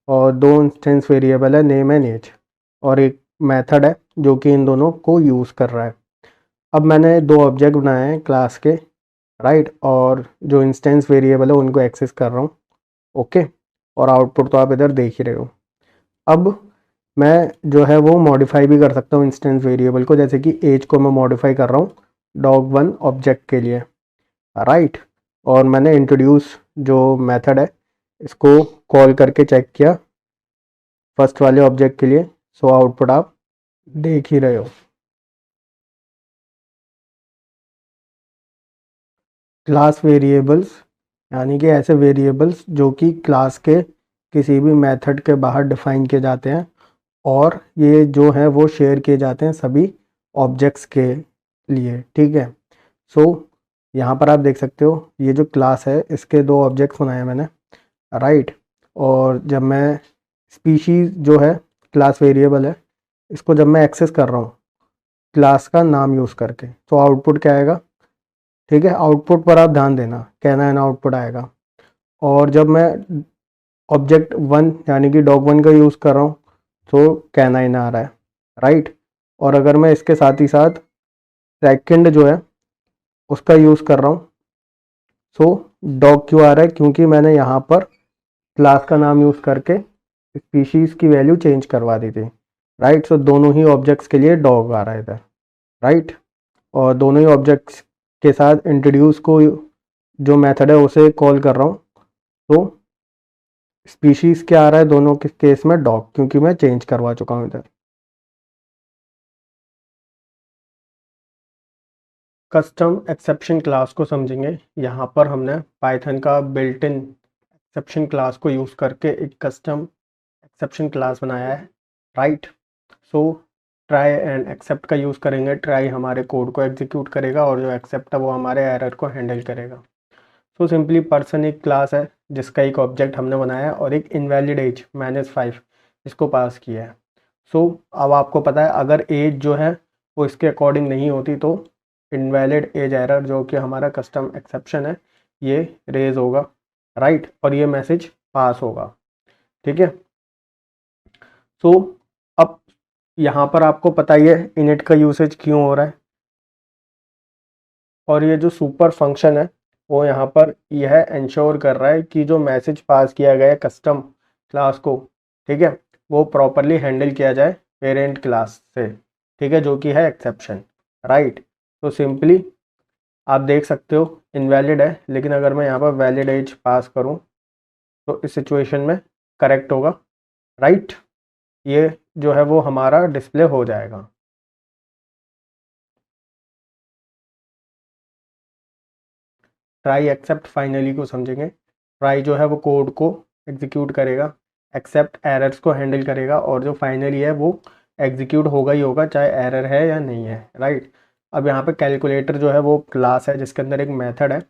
और दो इंस्टेंस वेरिएबल है, नेम एंड एज, और एक मेथड है जो कि इन दोनों को यूज़ कर रहा है। अब मैंने दो ऑब्जेक्ट बनाए हैं क्लास के, राइट, और जो इंस्टेंस वेरिएबल है उनको एक्सेस कर रहा हूँ, ओके। और आउटपुट तो आप इधर देख ही रहे हो। अब मैं जो है वो मॉडिफाई भी कर सकता हूँ इंस्टेंस वेरिएबल को, जैसे कि एज को मैं मॉडिफाई कर रहा हूँ dog1 ऑब्जेक्ट के लिए, राइट। और मैंने इंट्रोड्यूस जो मेथड है इसको कॉल करके चेक किया फर्स्ट वाले ऑब्जेक्ट के लिए। सो आउटपुट आप देख ही रहे हो। क्लास वेरिएबल्स यानी कि ऐसे वेरिएबल्स जो कि क्लास के किसी भी मेथड के बाहर डिफाइन किए जाते हैं और ये जो है वो शेयर किए जाते हैं सभी ऑब्जेक्ट्स के लिए, ठीक है। सो यहाँ पर आप देख सकते हो ये जो क्लास है इसके दो ऑब्जेक्ट्स बनाए हैं मैंने, राइट। और जब मैं स्पीशीज़ जो है क्लास वेरिएबल है इसको जब मैं एक्सेस कर रहा हूँ क्लास का नाम यूज़ करके, तो आउटपुट क्या आएगा, ठीक है। आउटपुट पर आप ध्यान देना, कैनाइन आउटपुट आएगा। और जब मैं ऑब्जेक्ट वन यानी कि dog1 का यूज़ कर रहा हूँ तो कैनाइन आ रहा है, राइट। और अगर मैं इसके साथ ही साथ सेकंड जो है उसका यूज़ कर रहा हूँ सो डॉग क्यों आ रहा है, क्योंकि मैंने यहाँ पर क्लास का नाम यूज़ करके स्पीशीज़ की वैल्यू चेंज करवा दी थी, राइट। सो दोनों ही ऑब्जेक्ट्स के लिए डॉग आ रहा है इधर, राइट। और दोनों ही ऑब्जेक्ट्स के साथ इंट्रोड्यूस को जो मेथड है उसे कॉल कर रहा हूँ, तो स्पीशीज़ क्या आ रहा है दोनों के केस में डॉग, क्योंकि मैं चेंज करवा चुका हूँ इधर। कस्टम एक्सेप्शन क्लास को समझेंगे। यहाँ पर हमने पाइथन का बिल्ट इन एक्सेप्शन क्लास को यूज़ करके एक कस्टम एक्सेप्शन क्लास बनाया है, right. So try and except का यूज़ करेंगे। ट्राई हमारे कोड को एग्जीक्यूट करेगा और जो एक्सेप्ट है वो हमारे एरर को हैंडल करेगा। सो सिंपली पर्सन एक क्लास है जिसका एक ऑब्जेक्ट हमने बनाया है और एक इनवैलिड एज -5 इसको पास किया है। सो अब आपको पता है अगर एज जो है वो इसके अकॉर्डिंग नहीं होती तो इनवैलिड एज एरर जो कि हमारा कस्टम एक्सेप्शन है ये रेज होगा, राइट, और ये मैसेज पास होगा, ठीक है। सो अब यहाँ पर आपको पता ही है इनिट का यूसेज क्यों हो रहा है, और ये जो सुपर फंक्शन है वो यहाँ पर यह इंश्योर कर रहा है कि जो मैसेज पास किया गया है कस्टम क्लास को, ठीक है, वो प्रॉपरली हैंडल किया जाए पेरेंट क्लास से, ठीक है, जो कि है एक्सेप्शन, राइट। तो सिंपली आप देख सकते हो इनवैलिड है, लेकिन अगर मैं यहाँ पर वैलिड एज पास करूँ तो इस सिचुएशन में करेक्ट होगा, राइट। ये जो है वो हमारा डिस्प्ले हो जाएगा। ट्राई एक्सेप्ट फाइनली को समझेंगे। ट्राई जो है वो कोड को एग्जीक्यूट करेगा, एक्सेप्ट एरर्स को हैंडल करेगा, और जो फाइनली है वो एग्जीक्यूट होगा ही होगा चाहे एरर है या नहीं है, राइट। अब यहाँ पे कैलकुलेटर जो है वो क्लास है जिसके अंदर एक मेथड है,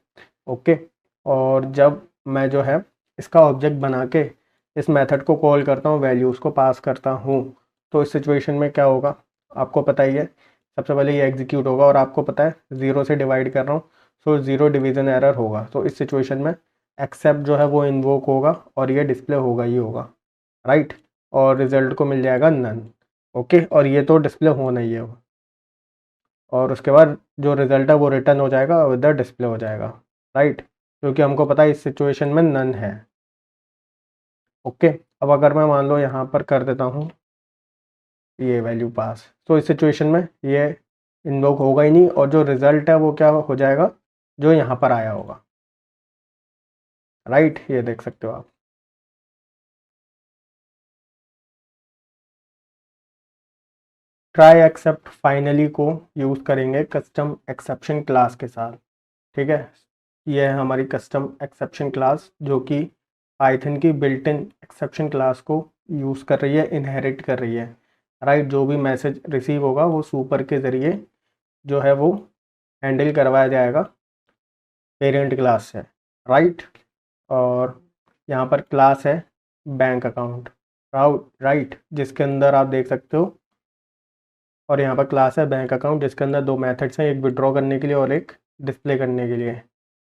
ओके। और जब मैं जो है इसका ऑब्जेक्ट बना के इस मेथड को कॉल करता हूँ, वैल्यूज़ को पास करता हूँ, तो इस सिचुएशन में क्या होगा आपको पता ही है। सबसे पहले ये एग्जीक्यूट होगा और आपको पता है 0 से डिवाइड कर रहा हूँ, सो 0 डिवीज़न एरर होगा। तो इस सिचुएशन में एक्सेप्ट जो है वो इन्वोक होगा और ये डिस्प्ले होगा ही होगा, राइट। और रिजल्ट को मिल जाएगा नन, ओके। और ये तो डिस्प्ले होना ही है, और उसके बाद जो रिजल्ट है वो रिटर्न हो जाएगा और इधर डिस्प्ले हो जाएगा, राइट, क्योंकि हमको पता है इस सिचुएशन में नन है, ओके। अब अगर मैं मान लो यहाँ पर कर देता हूँ ये वैल्यू पास, तो इस सिचुएशन में ये इन्वोक होगा ही नहीं और जो रिज़ल्ट है वो क्या हो जाएगा, जो यहाँ पर आया होगा, राइट। ये देख सकते हो आप। ट्राई एक्सेप्ट फाइनली को यूज़ करेंगे कस्टम एक्सेप्शन क्लास के साथ, ठीक है। ये है हमारी कस्टम एक्सेप्शन क्लास, जो कि पाइथन की बिल्ट इन एक्सेप्शन क्लास को यूज़ कर रही है, इनहेरिट कर रही है, राइट। जो भी मैसेज रिसीव होगा वो सुपर के ज़रिए जो है वो हैंडल करवाया जाएगा पेरेंट क्लास से, राइट। और यहाँ पर क्लास है बैंक अकाउंट, राइट, जिसके अंदर आप देख सकते हो। और यहाँ पर क्लास है बैंक अकाउंट, जिसके अंदर दो मेथड्स हैं, एक विड्रॉ करने के लिए और एक डिस्प्ले करने के लिए।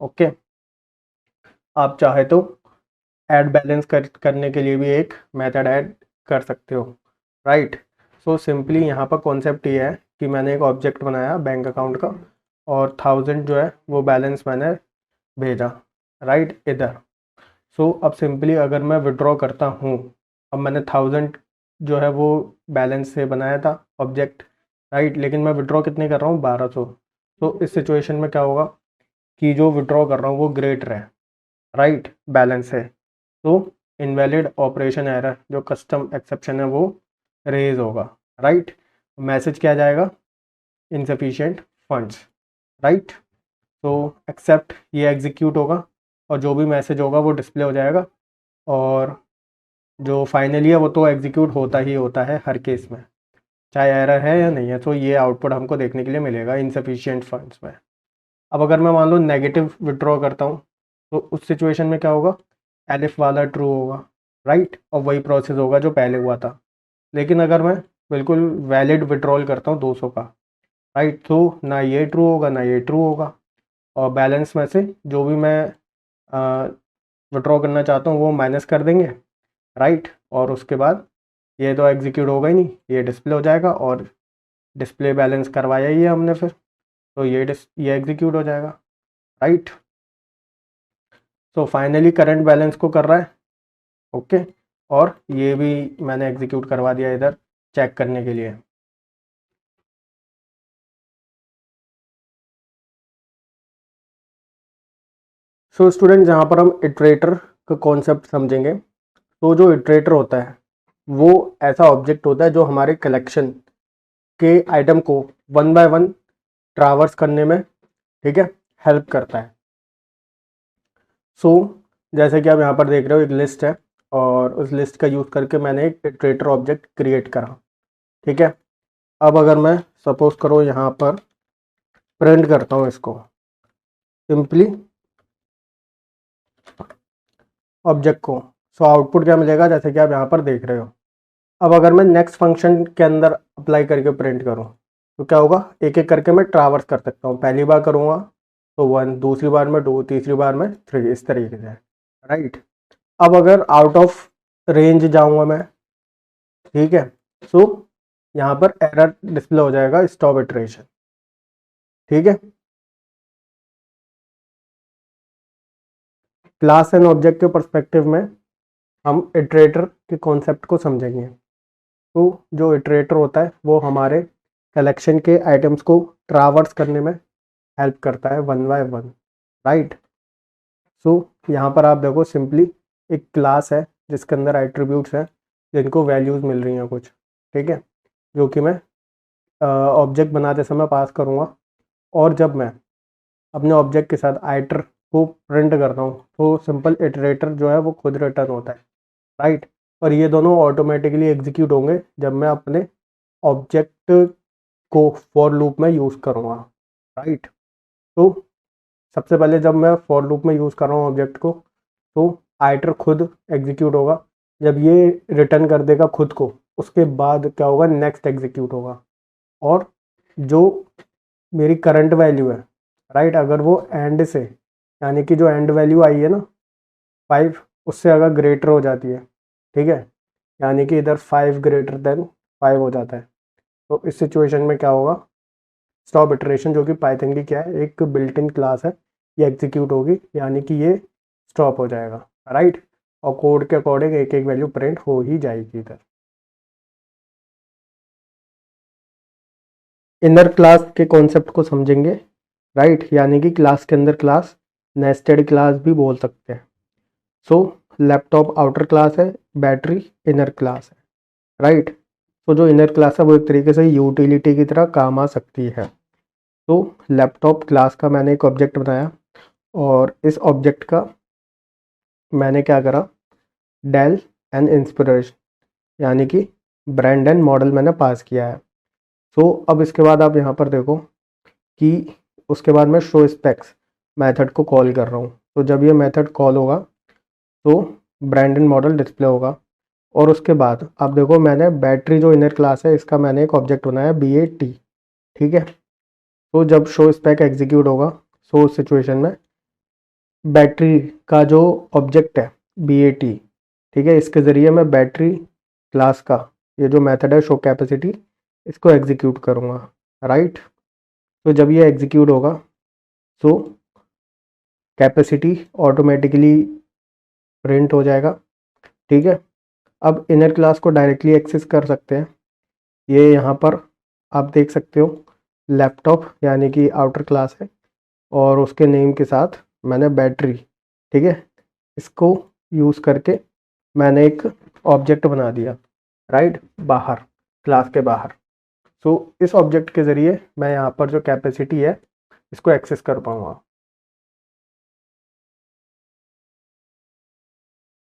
ओके, आप चाहे तो ऐड बैलेंस करने के लिए भी एक मेथड ऐड कर सकते हो, राइट। सो सिंपली यहाँ पर कॉन्सेप्ट ये है कि मैंने एक ऑब्जेक्ट बनाया बैंक अकाउंट का, और 1000 जो है वो बैलेंस मैंने भेजा, राइट, इधर। सो अब सिंपली अगर मैं विड्रॉ करता हूँ, अब मैंने 1000 जो है वो बैलेंस से बनाया था ऑब्जेक्ट, राइट, लेकिन मैं विड्रॉ कितने कर रहा हूँ, 1200। तो इस सिचुएशन में क्या होगा कि जो विड्रॉ कर रहा हूँ वो ग्रेटर है, राइट, बैलेंस है। तो इनवैलिड ऑपरेशन एरर, जो कस्टम एक्सेप्शन है, वो रेज होगा, राइट। मैसेज क्या जाएगा, इनसफिशिएंट फंड्स, राइट। तो एक्सेप्ट ये एग्जीक्यूट होगा और जो भी मैसेज होगा वो डिस्प्ले हो जाएगा, और जो फाइनली है वो तो एग्जीक्यूट होता ही होता है हर केस में, चाहे एरर है या नहीं है। तो ये आउटपुट हमको देखने के लिए मिलेगा इनसफिशिएंट फंड्स में। अब अगर मैं मान लो नेगेटिव विड्रॉ करता हूँ, तो उस सिचुएशन में क्या होगा, एलिफ वाला ट्रू होगा, राइट, और वही प्रोसेस होगा जो पहले हुआ था। लेकिन अगर मैं बिल्कुल वैलिड विड्रॉल करता हूँ 200 का, राइट, तो ना ये ट्रू होगा ना ये ट्रू होगा, और बैलेंस में से जो भी मैं विड्रॉ करना चाहता हूँ वो माइनस कर देंगे, राइट। और उसके बाद ये तो एग्जीक्यूट होगा ही नहीं, ये डिस्प्ले हो जाएगा, और डिस्प्ले बैलेंस करवाया ही है हमने फिर, तो ये एग्जीक्यूट हो जाएगा, राइट। तो फाइनली करंट बैलेंस को कर रहा है, ओके, और ये भी मैंने एग्जीक्यूट करवा दिया इधर चेक करने के लिए। सो स्टूडेंट, जहाँ पर हम इटरेटर का कॉन्सेप्ट समझेंगे, तो जो इटरेटर होता है वो ऐसा ऑब्जेक्ट होता है जो हमारे कलेक्शन के आइटम को वन बाय वन ट्रावर्स करने में, ठीक है, हेल्प करता है। सो जैसे कि आप यहाँ पर देख रहे हो, एक लिस्ट है, और उस लिस्ट का यूज़ करके मैंने एक इटरेटर ऑब्जेक्ट क्रिएट करा, ठीक है। अब अगर मैं सपोज करो यहाँ पर प्रिंट करता हूँ इसको, सिंपली ऑब्जेक्ट को, सो आउटपुट क्या मिलेगा, जैसे कि आप यहाँ पर देख रहे हो। अब अगर मैं नेक्स्ट फंक्शन के अंदर अप्लाई करके प्रिंट करूँ, तो क्या होगा, एक एक करके मैं ट्रावर्स कर सकता हूँ। पहली बार करूँगा तो 1, दूसरी बार में 2, तीसरी बार में 3, इस तरीके से, राइट। अब अगर आउट ऑफ रेंज जाऊँगा मैं, ठीक है, सो यहाँ पर एरर डिस्प्ले हो जाएगा, स्टॉप इटरेशन, ठीक है। क्लास एंड ऑब्जेक्ट के पर्सपेक्टिव में हम इटरेटर के कॉन्सेप्ट को समझेंगे। तो जो इटरेटर होता है वो हमारे कलेक्शन के आइटम्स को ट्रावर्स करने में हेल्प करता है वन बाय वन, राइट। सो यहाँ पर आप देखो, सिंपली एक क्लास है जिसके अंदर एट्रीब्यूट्स हैं जिनको वैल्यूज़ मिल रही हैं कुछ, ठीक है, जो कि मैं ऑब्जेक्ट बनाते समय पास करूँगा। और जब मैं अपने ऑब्जेक्ट के साथ आइटर को प्रिंट करता हूँ, तो सिंपल इटरेटर जो है वो खुद रिटर्न होता है, राइट। और ये दोनों ऑटोमेटिकली एग्जीक्यूट होंगे जब मैं अपने ऑब्जेक्ट को फॉर लूप में यूज़ करूँगा, राइट। तो सबसे पहले जब मैं फॉर लूप में यूज़ कर रहा हूँ ऑब्जेक्ट को, तो आइटर खुद एग्जीक्यूट होगा। जब ये रिटर्न कर देगा खुद को, उसके बाद क्या होगा, नेक्स्ट एग्जीक्यूट होगा। और जो मेरी करंट वैल्यू है, राइट, अगर वो एंड से, यानी कि जो एंड वैल्यू आई है ना 5, उससे अगर ग्रेटर हो जाती है, ठीक है, यानी कि इधर 5 ग्रेटर देन 5 हो जाता है, तो इस सिचुएशन में क्या होगा, स्टॉप इटरेशन, जो कि पाइथन की क्या है, एक बिल्ट इन क्लास है, ये एग्जीक्यूट होगी, यानी कि ये स्टॉप हो जाएगा, राइट। और कोड के अकॉर्डिंग एक एक वैल्यू प्रिंट हो ही जाएगी इधर। इनर क्लास के कॉन्सेप्ट को समझेंगे, राइट, यानी कि क्लास के अंदर क्लास, नेस्टेड क्लास भी बोल सकते हैं। सो लैपटॉप आउटर क्लास है, बैटरी इनर क्लास है, राइट। तो जो इनर क्लास है वो एक तरीके से यूटिलिटी की तरह काम आ सकती है। तो लैपटॉप क्लास का मैंने एक ऑब्जेक्ट बनाया, और इस ऑब्जेक्ट का मैंने क्या करा, डेल एंड इंस्पिरेशन यानी कि ब्रांड एंड मॉडल मैंने पास किया है। सो अब इसके बाद आप यहाँ पर देखो कि उसके बाद मैं शो स्पेक्स मेथड को कॉल कर रहा हूँ। तो जब ये मेथड कॉल होगा तो ब्रांड एंड मॉडल डिस्प्ले होगा। और उसके बाद आप देखो मैंने बैटरी जो इनर क्लास है इसका मैंने एक ऑब्जेक्ट बनाया BAT, ठीक है। तो जब शो स्पेक एग्जीक्यूट होगा सो उस सिचुएशन में बैटरी का जो ऑब्जेक्ट है BAT, ठीक है, इसके ज़रिए मैं बैटरी क्लास का ये जो मेथड है शो कैपेसिटी इसको एग्जीक्यूट करूँगा, राइट। तो जब ये एग्जीक्यूट होगा सो कैपेसिटी ऑटोमेटिकली प्रिंट हो जाएगा, ठीक है। अब इनर क्लास को डायरेक्टली एक्सेस कर सकते हैं। ये यहाँ पर आप देख सकते हो लैपटॉप यानी कि आउटर क्लास है और उसके नेम के साथ मैंने बैटरी, ठीक है, इसको यूज़ करके मैंने एक ऑब्जेक्ट बना दिया, राइट, बाहर, क्लास के बाहर। सो इस ऑब्जेक्ट के ज़रिए मैं यहाँ पर जो कैपेसिटी है इसको एक्सेस कर पाऊँगा।